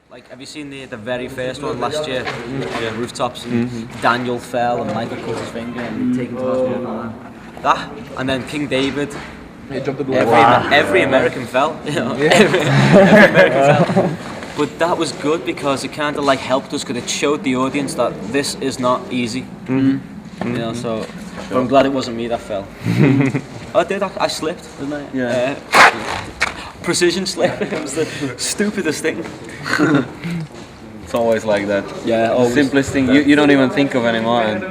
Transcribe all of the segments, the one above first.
Like, have you seen the very first one last year? The rooftops. Daniel fell and Michael cut his finger and taken to hospital. That, and then King David. Every American fell. You know, every American fell. But that was good because it kind of like helped us, because it showed the audience that this is not easy. You know, so but I'm glad it wasn't me that fell. I slipped, didn't I? Yeah. Precision slip. It was the stupidest thing. It's always like that. Yeah, always. Simplest thing you don't even think of anymore. And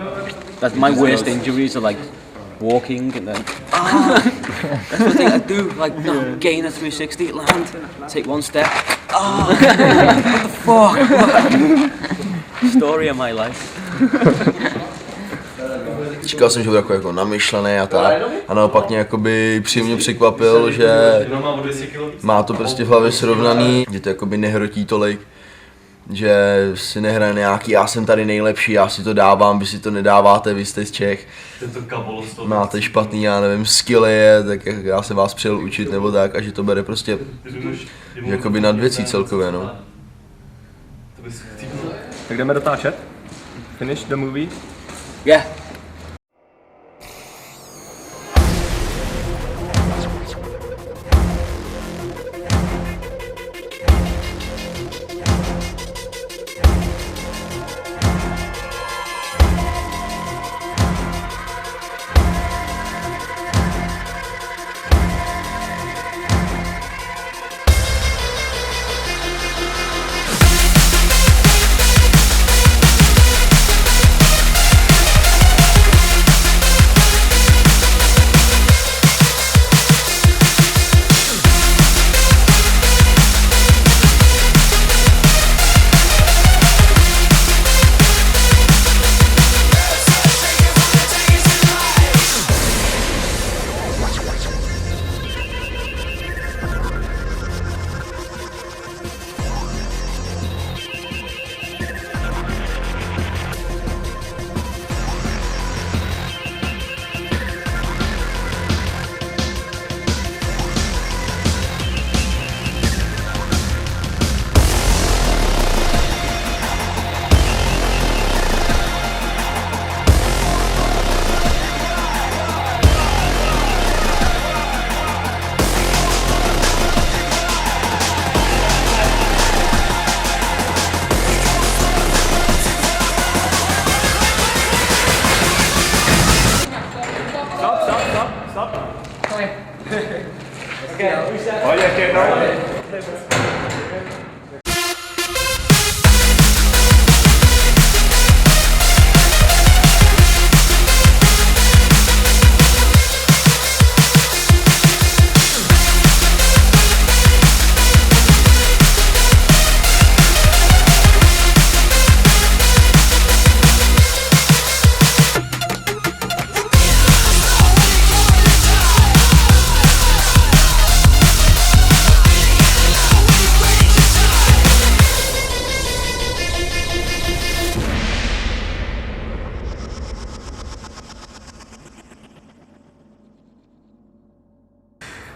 that's my worst injuries are like walking and then that's the thing I do, like gain a 360, land, take one step. What the fuck? Story of my life. Čekal jsem, že bude jako namyšlený a tak. A naopak mě jakoby příjemně překvapil, že má to prostě v hlavě srovnaný, že to jakoby nehrotí tolik, že si nehraje nějaký já jsem tady nejlepší, já si to dávám, vy si to nedáváte, vy jste z Čech. Máte špatný, já nevím, skilly, tak já jsem vás přijel učit nebo tak, a že to bere prostě jakoby nad věcí celkově, no. Tak jdeme dotáčet? Finish the movie? Yeah.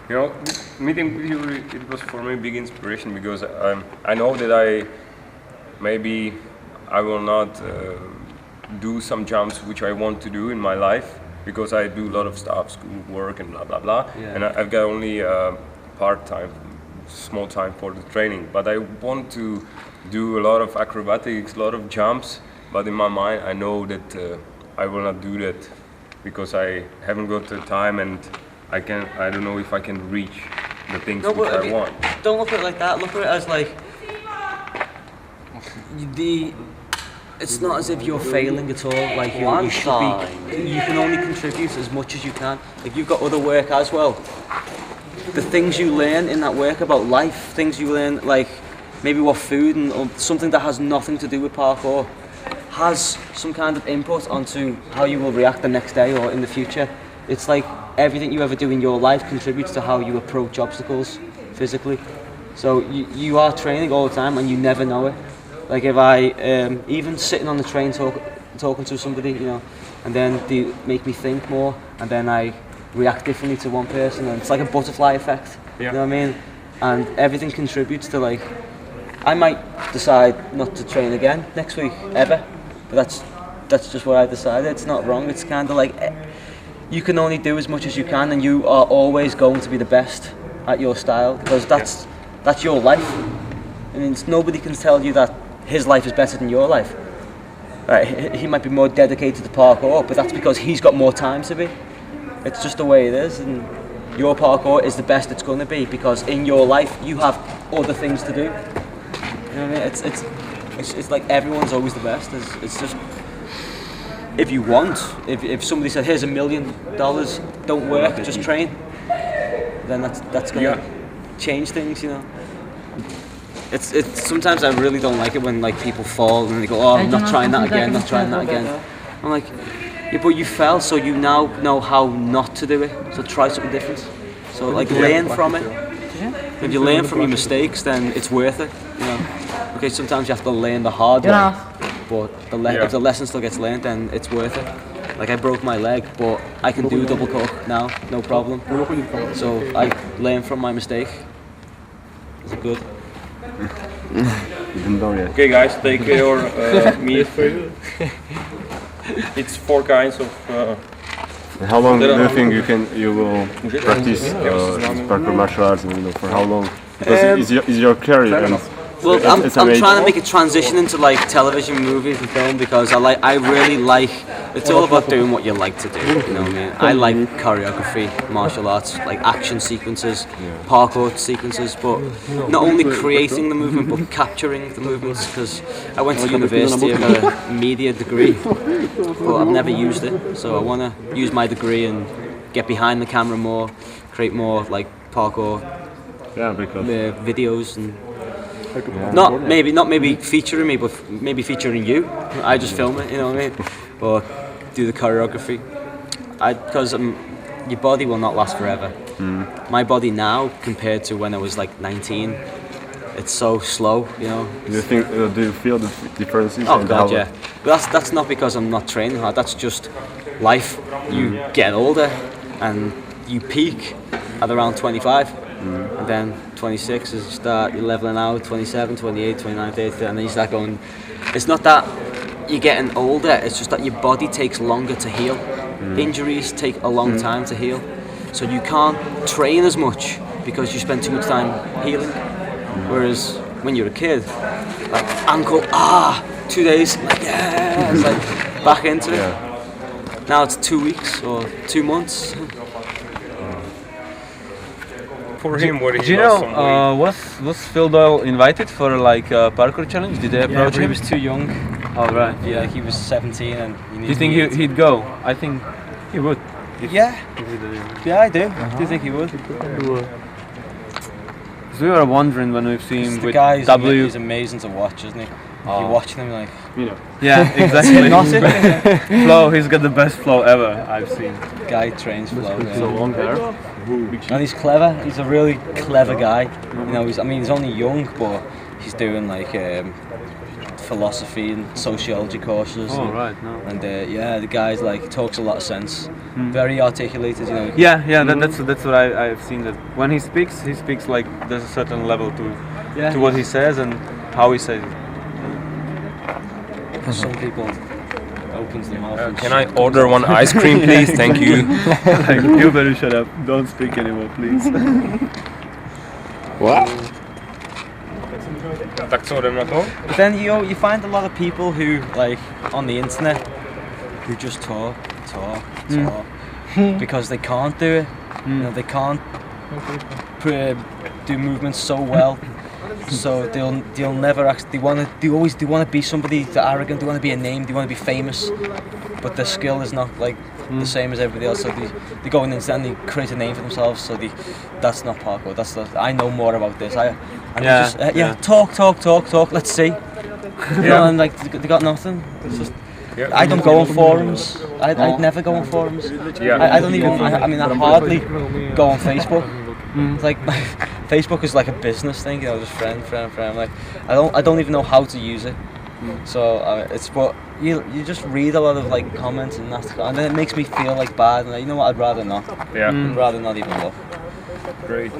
You know, meeting with you, it was for me a big inspiration, because I know that I will not do some jumps which I want to do in my life, because I do a lot of stuff, school, work and blah blah blah, and I've got only part-time, small time for the training. But I want to do a lot of acrobatics, a lot of jumps, but in my mind I know that I will not do that, because I haven't got the time, and I don't know if I can reach the things which I want. Don't look at it like that. Look at it as like it's not as if you're failing at all. Like you should be. You can only contribute as much as you can. If you've got other work as well, the things you learn in that work about life, things you learn like maybe what food and or something that has nothing to do with parkour, has some kind of input onto how you will react the next day or in the future. It's like everything you ever do in your life contributes to how you approach obstacles physically. So you are training all the time and you never know it. Like if I, even sitting on the train talking to somebody, you know, and then they make me think more, and then I react differently to one person, and it's like a butterfly effect, you know what I mean? And everything contributes to like I might decide not to train again next week ever, but that's just what I decided. It's not wrong. It's kind of like you can only do as much as you can, and you are always going to be the best at your style because that's your life. I mean, nobody can tell you that his life is better than your life. Right? He might be more dedicated to parkour, but that's because he's got more time to be. It's just the way it is, and your parkour is the best it's going to be because in your life you have other things to do. You know what I mean? It's like everyone's always the best. It's just if you want, if somebody said here's $1 million, don't work, just train, then that's gonna change things, you know. It's sometimes I really don't like it when like people fall and they go, oh, I'm not trying that again, not trying that again. I'm like, yeah, but you fell, so you now know how not to do it. So try something different. So like learn from it. If you learn from your mistakes, then it's worth it. You know. Okay, sometimes you have to learn the hard way, but if the lesson still gets learned, then it's worth it. Like I broke my leg, but I can do double cook now, no problem. So I learn from my mistake. Is it good? Okay, guys, take your meat. It's 4 kinds of. How long do you think you will practice parkour martial arts? For how long? Because it's your career. And well, I'm trying to make a transition into like television, movies, and film because I really like. It's all about doing what you like to do. You know what I mean? I like choreography, martial arts, like action sequences, parkour sequences, but not only creating the movement but capturing the movements. Because I went to university, I got a media degree, but I've never used it. So I want to use my degree and get behind the camera more, create more like parkour videos and. Not maybe featuring me, but maybe featuring you. I just film it, you know what I mean? Or do the choreography. Because your body will not last forever. My body now, compared to when I was like 19, it's so slow, you know. Do you feel the differences? Oh God, yeah. But that's not because I'm not training hard. That's just life. You get older, and you peak at around 25. And then 26 is you start, you're leveling out, 27, 28, 29, 30, and then you start going. It's not that you're getting older, it's just that your body takes longer to heal. Injuries take a long time to heal. So you can't train as much because you spend too much time healing. Whereas when you're a kid, like ankle, 2 days, like, yeah, it's like back into it. Now it's 2 weeks or 2 months. For him, what Do you know, was Phil Doyle invited for like a parkour challenge? Did they approach him? He was too young. Oh right. Yeah, he was 17 and Do you think he'd go? I think he would. Yeah, I do. Do you think he would? We were wondering when we've seen The with guy's W. he's amazing to watch, isn't he? You're watching him like. Yeah, exactly. Flow, he's got the best flow ever I've seen. Guy trains flow. So long there. And he's clever. He's a really clever guy. You know, he's only young, but he's doing like philosophy and sociology courses. Oh right, no. And the guy's like talks a lot of sense. Very articulated, you know. Yeah, that's what I've seen. That when he speaks like there's a certain level to what he says and how he says it. For some people, opens the mouth. Can I order one ice cream, please? Thank you. Like, you better shut up. Don't speak anymore, please. What? Tak co, jdem na to? But then you find a lot of people who like on the internet who just talk because they can't do it. You know, they can't do movements so well. So they'll never actually. They always want to be somebody. They're arrogant. They want to be a name. They want to be famous, but their skill is not like the same as everybody else. So they go in and they create a name for themselves. So that's not parkour. I know more about this. Talk. Let's see. You know, and like they got nothing. It's just. I don't go on forums. I'd never go on forums. I don't even. I hardly go on Facebook. It's like Facebook is like a business thing, you know, just friend. Like I don't even know how to use it. So it's what you just read a lot of like comments and then it makes me feel like bad. And you know what? I'd rather not. Yeah. I'd rather not even look. Great.